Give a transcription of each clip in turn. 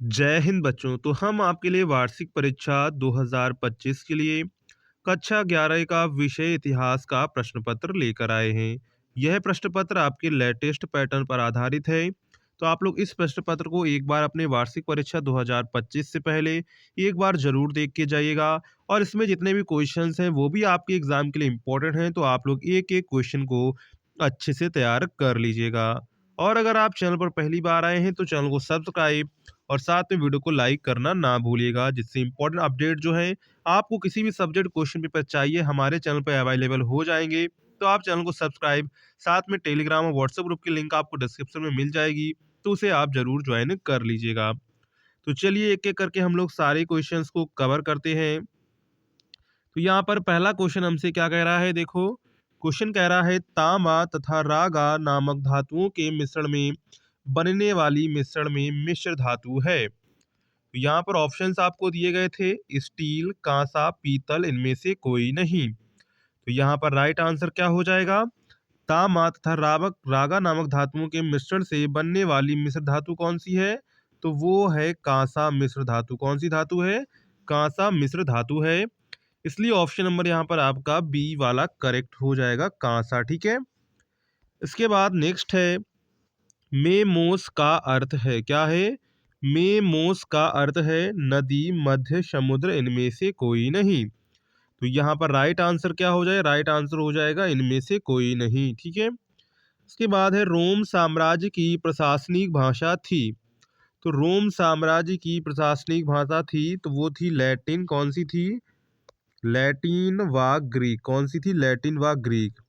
जय हिंद बच्चों। तो हम आपके लिए वार्षिक परीक्षा 2025 के लिए कक्षा 11 का विषय इतिहास का प्रश्न पत्र लेकर आए हैं। यह प्रश्न पत्र आपके लेटेस्ट पैटर्न पर आधारित है। तो आप लोग इस प्रश्न पत्र को एक बार अपने वार्षिक परीक्षा 2025 से पहले एक बार जरूर देख के जाइएगा। और इसमें जितने भी क्वेश्चंस हैं वो भी आपके एग्जाम के लिए इम्पोर्टेंट हैं, तो आप लोग एक एक क्वेश्चन को अच्छे से तैयार कर लीजिएगा। और अगर आप चैनल पर पहली बार आए हैं तो चैनल को सब्सक्राइब और साथ में वीडियो को लाइक करना ना भूलिएगा, जिससे इंपॉर्टेंट अपडेट जो है आपको किसी भी सब्जेक्ट क्वेश्चन पेपर चाहिए हमारे चैनल पर अवेलेबल हो जाएंगे। तो आप चैनल को सब्सक्राइब, साथ में टेलीग्राम और व्हाट्सएप ग्रुप की लिंक आपको डिस्क्रिप्शन में मिल जाएगी, तो उसे आप जरूर ज्वाइन कर लीजिएगा। तो चलिए एक एक करके हम लोग सारे क्वेश्चंस को कवर करते हैं। तो यहाँ पर पहला क्वेश्चन हमसे क्या कह रहा है, देखो क्वेश्चन कह रहा है तांबा तथा रागा नामक धातुओं के मिश्रण में बनने वाली मिश्रण में मिश्र धातु है। तो यहाँ पर ऑप्शंस आपको दिए गए थे स्टील, कांसा, पीतल, इनमें से कोई नहीं। तो यहाँ पर राइट आंसर क्या हो जाएगा, तामा तथा रावक रागा नामक धातुओं के मिश्रण से बनने वाली मिश्र धातु कौन सी है, तो वो है कांसा मिश्र धातु। कौन सी धातु है, कांसा मिश्र धातु है। इसलिए ऑप्शन नंबर यहाँ पर आपका बी वाला करेक्ट हो जाएगा, कांसा। ठीक है। इसके बाद नेक्स्ट है मेमोस का अर्थ है, क्या है, मेमोस का अर्थ है नदी, मध्य, समुद्र, इनमें से कोई नहीं। तो यहाँ पर राइट आंसर क्या हो जाए, राइट आंसर हो जाएगा इनमें से कोई नहीं। ठीक है। इसके बाद है रोम साम्राज्य की प्रशासनिक भाषा थी। तो रोम साम्राज्य की प्रशासनिक भाषा थी तो वो थी लैटिन। कौन सी थी, लैटिन व ग्रीक। कौन सी थी, लैटिन व ग्रीक।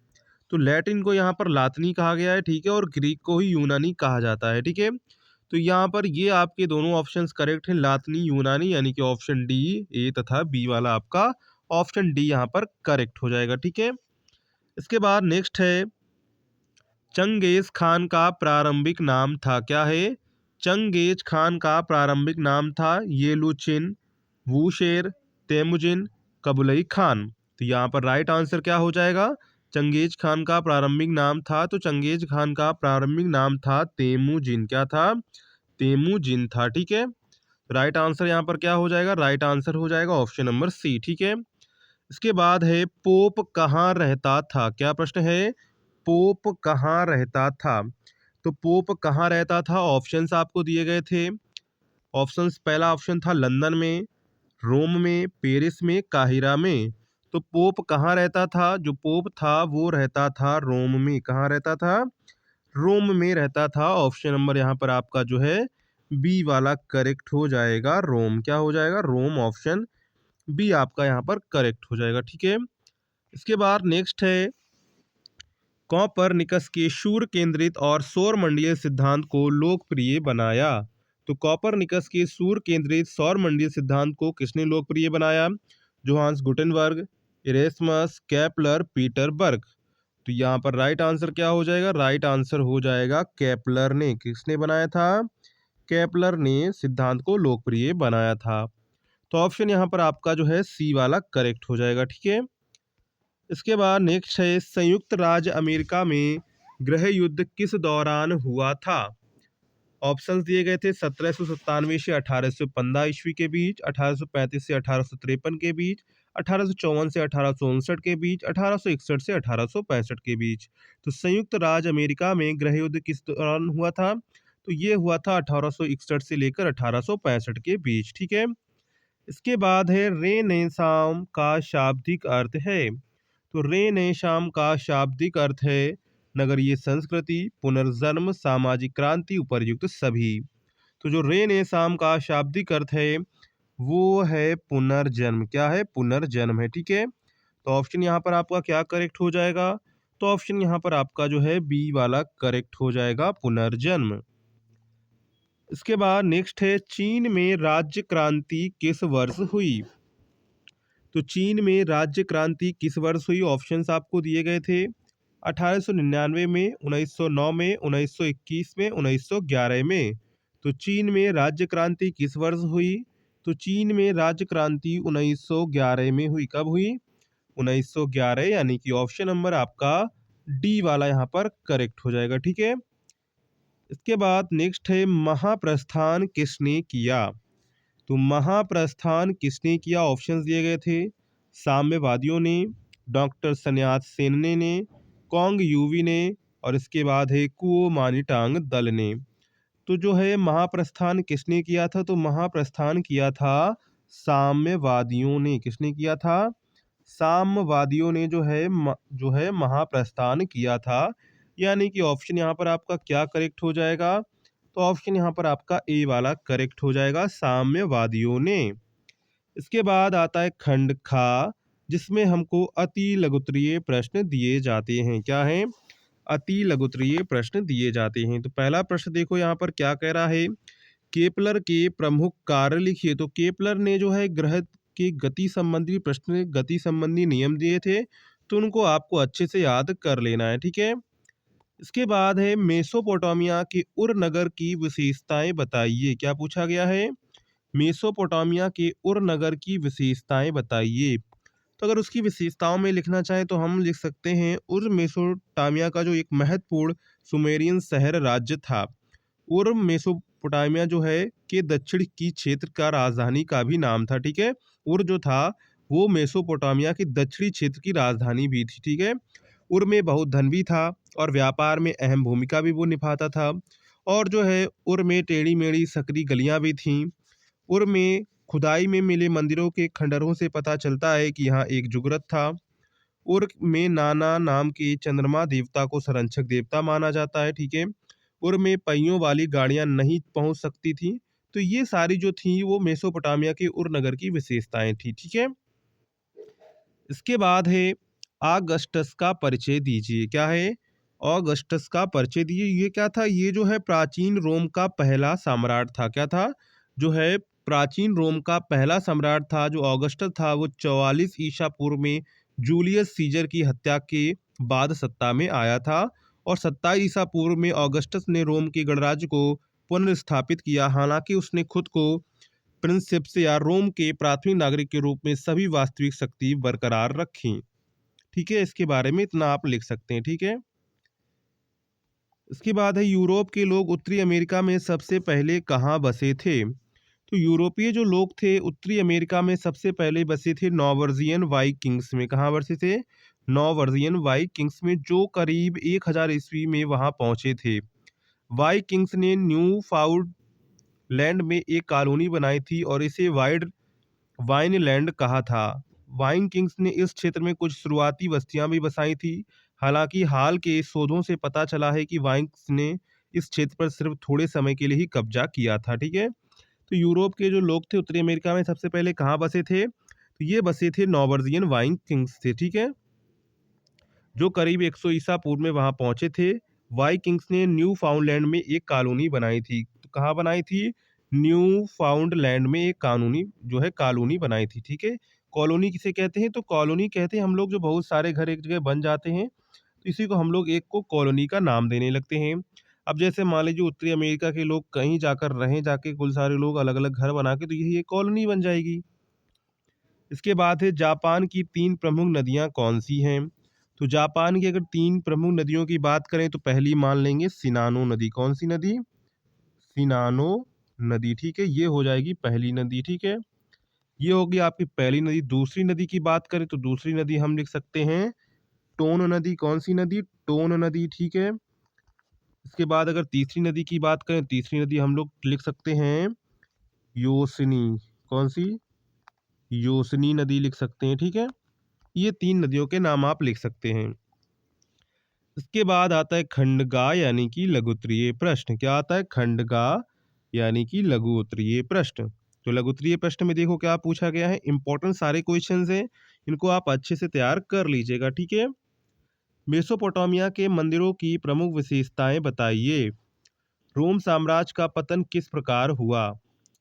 तो लैटिन को यहाँ पर लातिनी कहा गया है, ठीक है, और ग्रीक को ही यूनानी कहा जाता है। ठीक है। तो यहाँ पर ये आपके दोनों ऑप्शंस करेक्ट हैं, लातिनी, यूनानी, यानी कि ऑप्शन डी, ए तथा बी वाला आपका ऑप्शन डी यहाँ पर करेक्ट हो जाएगा। ठीक है। इसके बाद नेक्स्ट है चंगेज खान का प्रारंभिक नाम था, क्या है, चंगेज खान का प्रारंभिक नाम था येलुचिन, वूशेर, तेमुजिन, कबुलई खान। तो यहाँ पर राइट आंसर क्या हो जाएगा, चंगेज खान का प्रारंभिक नाम था, तो चंगेज खान का प्रारंभिक नाम था तेमुजिन। क्या था, तेमुजिन था। ठीक है। राइट आंसर यहाँ पर क्या हो जाएगा, राइट आंसर हो जाएगा ऑप्शन नंबर सी। ठीक है। इसके बाद है पोप कहाँ रहता था, क्या प्रश्न है, पोप कहाँ रहता था। तो पोप कहाँ रहता था, ऑप्शंस आपको दिए गए थे। ऑप्शंस, पहला ऑप्शन था लंदन में, रोम में, पेरिस में, काहिरा में। तो पोप कहाँ रहता था, जो पोप था वो रहता था रोम में। कहाँ रहता था, रोम में रहता था। ऑप्शन नंबर यहाँ पर आपका जो है बी वाला करेक्ट हो जाएगा, रोम। क्या हो जाएगा, रोम। ऑप्शन बी आपका यहाँ पर करेक्ट हो जाएगा। ठीक है। इसके बाद नेक्स्ट है कॉपरनिकस के सूर्य केंद्रित और सौरमंडलीय सिद्धांत को लोकप्रिय बनाया। तो कॉपरनिकस के सूर्य केंद्रित सौरमंडलीय सिद्धांत को किसने लोकप्रिय बनाया, जोहान्स गुटेनबर्ग, इरेस्मस, केपलर, पीटरबर्ग। तो यहाँ पर राइट आंसर क्या हो जाएगा, राइट आंसर हो जाएगा केपलर ने। किसने बनाया था, केपलर ने सिद्धांत को लोकप्रिय बनाया था। तो ऑप्शन यहाँ पर आपका जो है सी वाला करेक्ट हो जाएगा। ठीक है। इसके बाद नेक्स्ट है संयुक्त राज्य अमेरिका में गृह युद्ध किस दौरान हुआ था। ऑप्शंस दिए गए थे 1797 से 1815 ईस्वी के बीच, 1835 से 1853 के बीच, 1854 से 1859 के बीच, 1861 से 1865 के बीच। तो संयुक्त राज्य अमेरिका में गृह युद्ध किस दौरान हुआ था, तो ये हुआ था 1861 से लेकर 1865 के बीच। ठीक है। इसके बाद है रेनेसां का शाब्दिक अर्थ है। तो रेनेसां का शाब्दिक अर्थ है नगरीय संस्कृति, पुनर्जन्म, सामाजिक क्रांति, उपर्युक्त सभी। तो जो रेनेसां का शाब्दिक अर्थ है वो है पुनर्जन्म। क्या है, पुनर्जन्म है। ठीक है। तो ऑप्शन यहाँ पर आपका क्या करेक्ट हो जाएगा, तो ऑप्शन यहाँ पर आपका जो है बी वाला करेक्ट हो जाएगा, पुनर्जन्म। इसके बाद नेक्स्ट है चीन में राज्य क्रांति किस वर्ष हुई। तो चीन में राज्य क्रांति किस वर्ष हुई, ऑप्शंस आपको दिए गए थे 1899 में, 1909 में, 1921 में, 1911 में। तो चीन में राज्य क्रांति किस वर्ष हुई, तो चीन में राज्य क्रांति 1911 में हुई। कब हुई, 1911, यानी कि ऑप्शन नंबर आपका डी वाला यहाँ पर करेक्ट हो जाएगा। ठीक है। इसके बाद नेक्स्ट है महाप्रस्थान किसने किया? तो महाप्रस्थान किसने किया? ऑप्शंस दिए गए थे। साम्यवादियों ने, डॉक्टर सन्यास सेन ने, कॉन्ग यूवी ने, और इसके बाद है कुओमानिटांग दल ने। तो जो है महाप्रस्थान किसने किया था? तो महाप्रस्थान किया था साम्यवादियों ने। किसने किया था? साम्यवादियों ने जो है महाप्रस्थान किया था। यानी कि ऑप्शन यहाँ पर आपका क्या करेक्ट हो जाएगा? तो ऑप्शन यहाँ पर आपका ए वाला करेक्ट हो जाएगा, साम्यवादियों ने। इसके बाद आता है खंड खा, जिसमें हमको अति लघुत्तरीय प्रश्न दिए जाते हैं। क्या है? अति लघुत्तरीय प्रश्न दिए जाते हैं। तो पहला प्रश्न देखो यहाँ पर क्या कह रहा है, केपलर के प्रमुख कार्य लिखिए। तो केपलर ने जो है ग्रह के गति संबंधी प्रश्न, गति संबंधी नियम दिए थे, तो उनको आपको अच्छे से याद कर लेना है, ठीक है। इसके बाद है मेसोपोटामिया के उर नगर की विशेषताएं बताइए। क्या पूछा गया है? मेसोपोटामिया के उर नगर की विशेषताएं बताइए। तो अगर उसकी विशेषताओं में लिखना चाहें तो हम लिख सकते हैं, उर मेसोपोटामिया का जो एक महत्वपूर्ण सुमेरियन शहर राज्य था। उर मेसोपोटामिया जो है के दक्षिण की क्षेत्र का राजधानी का भी नाम था, ठीक है। उर जो था वो मेसोपोटामिया के दक्षिणी क्षेत्र की राजधानी भी थी, ठीक है। उर में बहुत धन भी था और व्यापार में अहम भूमिका भी वो निभाता था। और जो है उर में टेढ़ी मेढ़ी सकरी गलियां भी थीं। उर में खुदाई में मिले मंदिरों के खंडरों से पता चलता है कि यहाँ एक जुगरत था। उर में नाना नाम के चंद्रमा देवता को संरक्षक देवता माना जाता है, ठीक है। उर में पहियों वाली गाड़ियां नहीं पहुंच सकती थी। तो ये सारी जो थी वो मेसोपोटामिया के उर नगर की विशेषताएं थी, ठीक है। इसके बाद है ऑगस्टस का परिचय दीजिए। क्या है? ऑगस्टस का परिचय दीजिए। ये क्या था? ये जो है प्राचीन रोम का पहला सम्राट था। क्या था? जो है प्राचीन रोम का पहला सम्राट था। जो ऑगस्टस था वो 44 ईसा पूर्व में जूलियस सीजर की हत्या के बाद सत्ता में आया था। और 27 ईसा पूर्व में ऑगस्टस ने रोम के गणराज्य को पुनर्स्थापित किया। हालांकि उसने खुद को प्रिंसिप्स या रोम के प्राथमिक नागरिक के रूप में सभी वास्तविक शक्ति बरकरार रखी। ठीक है, इसके बारे में इतना आप लिख सकते हैं, ठीक है। इसके बाद है यूरोप के लोग उत्तरी अमेरिका में सबसे पहले कहाँ बसे थे? तो यूरोपीय जो लोग थे उत्तरी अमेरिका में सबसे पहले बसे थे नॉर्वेजियन वाइकिंग्स में। कहाँ बसे थे? नॉर्वेजियन वाइकिंग्स में, जो करीब 1000 ईस्वी में वहां पहुंचे थे। वाइकिंग्स ने न्यू फाउंड लैंड में एक कॉलोनी बनाई थी और इसे वाइनलैंड कहा था। वाइन किंग्स ने इस क्षेत्र में कुछ शुरुआती बस्तियां भी बसाई थी। हालांकि हाल के शोधों से पता चला है कि वाइन्स ने इस क्षेत्र पर सिर्फ थोड़े समय के लिए ही कब्जा किया था, ठीक है। तो यूरोप के जो लोग थे उत्तरी अमेरिका में सबसे पहले कहाँ बसे थे? तो ये बसे थे नॉर्वेजियन वाइन किंग्स थे, ठीक है, जो करीब 100 ईसा पूर्व में वहां पहुंचे थे। वाई किंग्स ने न्यू फाउंडलैंड में एक कॉलोनी बनाई थी। तो कहाँ बनाई थी? न्यू फाउंडलैंड में एक कानूनी जो है कॉलोनी बनाई थी, ठीक है। कॉलोनी किसे कहते हैं? तो कॉलोनी कहते हैं हम लोग जो बहुत सारे घर एक जगह बन जाते हैं, तो इसी को हम लोग एक को कॉलोनी का नाम देने लगते हैं। अब जैसे मान लीजिए उत्तरी अमेरिका के लोग कहीं जाकर रहें, जाके कुल सारे लोग अलग अलग घर बना के, तो यही एक कॉलोनी बन जाएगी। इसके बाद है जापान की 3 प्रमुख नदियां कौन सी हैं? तो जापान की अगर 3 प्रमुख नदियों की बात करें तो पहली मान लेंगे सिनानो नदी। कौन सी नदी? सिनानो नदी, ठीक है, ये हो जाएगी पहली नदी, ठीक है। ये होगी आपकी पहली नदी। दूसरी नदी की बात करें तो दूसरी नदी हम लिख सकते हैं टोन नदी। कौन सी नदी? टोन नदी, ठीक है। इसके बाद अगर तीसरी नदी की बात करें, तीसरी नदी हम लोग लिख सकते हैं योसनी। कौन सी? योसनी नदी लिख सकते हैं, ठीक है। ये 3 नदियों के नाम आप लिख सकते हैं। इसके बाद आता है खंडगा यानी कि लघु उत्तरीय प्रश्न। क्या आता है? खंडगा यानी कि लघु उत्तरीय प्रश्न। तो लघु उत्तरीय प्रश्न में देखो क्या पूछा गया है। इंपॉर्टेंट सारे क्वेश्चंस हैं, इनको आप अच्छे से तैयार कर लीजिएगा, ठीक है। मेसोपोटामिया के मंदिरों की प्रमुख विशेषताएं बताइए। रोम साम्राज्य का पतन किस प्रकार हुआ?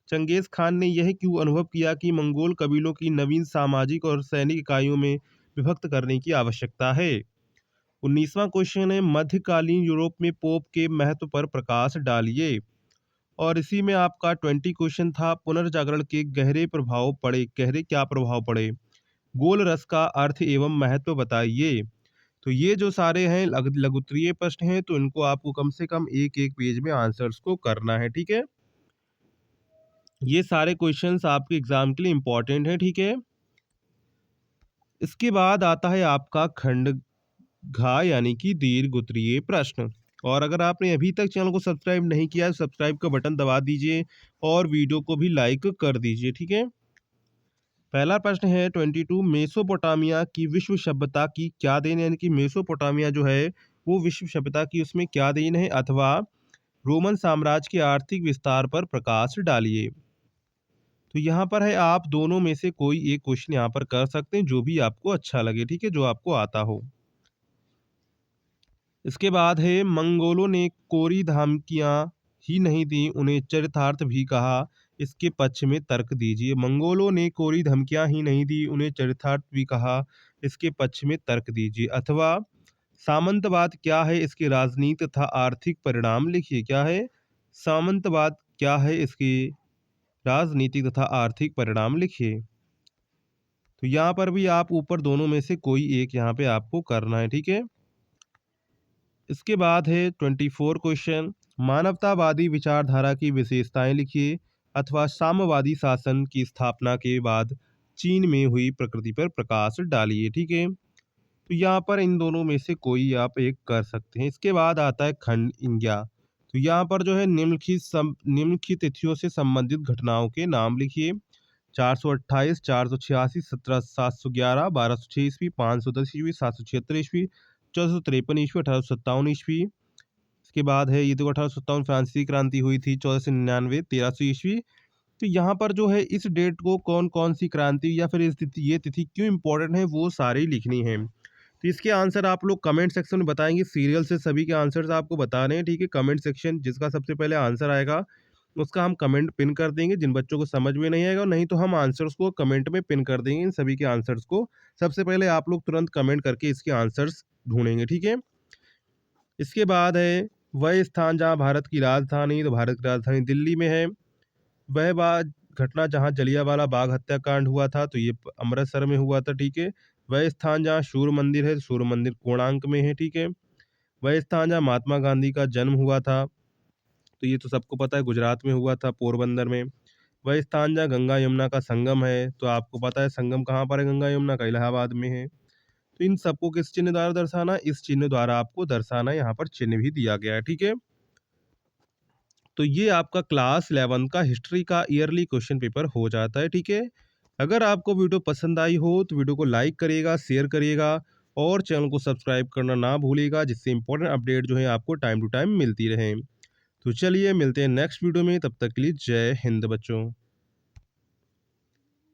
चंगेज खान ने यह क्यों अनुभव किया कि मंगोल कबीलों की नवीन सामाजिक और सैनिक इकाइयों में विभक्त करने की आवश्यकता है? 19वां क्वेश्चन है मध्यकालीन यूरोप में पोप के महत्व पर प्रकाश डालिए। और इसी में आपका 20 क्वेश्चन था पुनर्जागरण के गहरे क्या प्रभाव पड़े? गोल रस का अर्थ एवं महत्व बताइए। तो ये जो सारे हैं लघुत्तरीय प्रश्न हैं, तो इनको आपको कम से कम एक-एक पेज में आंसर्स को करना है, ठीक है? ये सारे क्वेश्चंस आपके एग्जाम के लिए इंपॉर्टेंट हैं, ठीक है? इसके बाद आता है आपका खंड घ यानी कि दीर्घ उत्तरीय प्रश्न। और अगर आपने अभी तक चैनल को सब्सक्राइब नहीं किया है, सब्सक्राइब का बटन दबा दीजिए और वीडियो को भी लाइक कर दीजिए, ठीक है? पहला प्रश्न है 22, मेसोपोटामिया की विश्व सभ्यता की क्या देन है? यानी कि मेसोपोटामिया जो है वो विश्व सभ्यता की उसमें क्या देन है? अथवा रोमन साम्राज्य के आर्थिक विस्तार पर प्रकाश डालिए। तो यहाँ पर है आप दोनों में से कोई एक क्वेश्चन यहाँ पर कर सकते हैं, जो भी आपको अच्छा लगे, ठीक है, जो आपको आता हो। इसके बाद है मंगोलों ने कोरी धमकियां ही नहीं दी, उन्हें चरितार्थ भी कहा, इसके पक्ष में तर्क दीजिए। मंगोलों ने कोरी धमकियां ही नहीं दी, उन्हें चरितार्थ भी कहा, इसके पक्ष में तर्क दीजिए। अथवा सामंतवाद क्या है, इसके राजनीति तथा आर्थिक परिणाम लिखिए। क्या है सामंतवाद, क्या है इसके राजनीतिक तथा आर्थिक परिणाम लिखिए। तो यहाँ पर भी आप ऊपर दोनों में से कोई एक यहाँ पे आपको करना है, ठीक है। इसके बाद है 24 क्वेश्चन, मानवतावादी विचारधारा की विशेषताएं लिखिए अथवा साम्यवादी शासन की स्थापना के बाद चीन में हुई प्रकृति पर प्रकाश डालिए, ठीक है। तो यहाँ पर इन दोनों में से कोई आप एक कर सकते हैं। इसके बाद आता है खंड इंज्ञा। तो यहाँ पर जो है निम्नलिखित तिथियों से संबंधित घटनाओं के नाम लिखिए। 428, 486, 17,711, 1206 ईस्वी, 510 ईस्वी, 776 ईस्वी, 1453 ईस्वी, 1857 ईस्वी। इसके बाद है ये देखो 1857 फ्रांसीसी क्रांति हुई थी, 1499, 1300 ईस्वी। तो यहाँ पर जो है इस डेट को कौन कौन सी क्रांति या फिर इस तिथि ये तिथि क्यों इंपॉर्टेंट है वो सारी लिखनी है। तो इसके आंसर आप लोग कमेंट सेक्शन में बताएंगे, सीरियल से सभी के आंसर्स आपको बताने हैं, ठीक है। कमेंट सेक्शन जिसका सबसे पहले आंसर आएगा उसका हम कमेंट पिन कर देंगे, जिन बच्चों को समझ में नहीं आएगा नहीं तो हम आंसर्स को कमेंट में पिन कर देंगे, इन सभी के आंसर्स को सबसे पहले आप लोग तुरंत कमेंट करके इसके आंसर्स ढूंढेंगे, ठीक है। इसके बाद है वह स्थान जहाँ भारत की राजधानी, तो भारत की राजधानी दिल्ली में है। वह बात घटना जहाँ जलियांवाला बाग हत्याकांड हुआ था, तो ये अमृतसर में हुआ था, ठीक है। वह स्थान जहाँ सूर्य मंदिर है, सूर्य मंदिर कोणार्क में है, ठीक है। वह स्थान जहाँ महात्मा गांधी का जन्म हुआ था, तो ये तो सबको पता है, गुजरात में हुआ था, पोरबंदर में। वह स्थान जहाँ गंगा यमुना का संगम है, तो आपको पता है संगम कहाँ पर है गंगा यमुना का, इलाहाबाद में है। तो इन सबको किस चिन्ह द्वारा दर्शाना, इस चिन्ह द्वारा आपको दर्शाना, यहाँ पर चिन्ह भी दिया गया है, ठीक है। तो ये आपका क्लास 11 का हिस्ट्री का ईयरली क्वेश्चन पेपर हो जाता है, ठीक है। अगर आपको वीडियो पसंद आई हो तो वीडियो को लाइक करिएगा, शेयर करिएगा और चैनल को सब्सक्राइब करना ना भूलिएगा, जिससे इंपॉर्टेंट अपडेट जो है आपको टाइम टू टाइम मिलती रहे। तो चलिए मिलते हैं नेक्स्ट वीडियो में, तब तक के लिए जय हिंद बच्चों।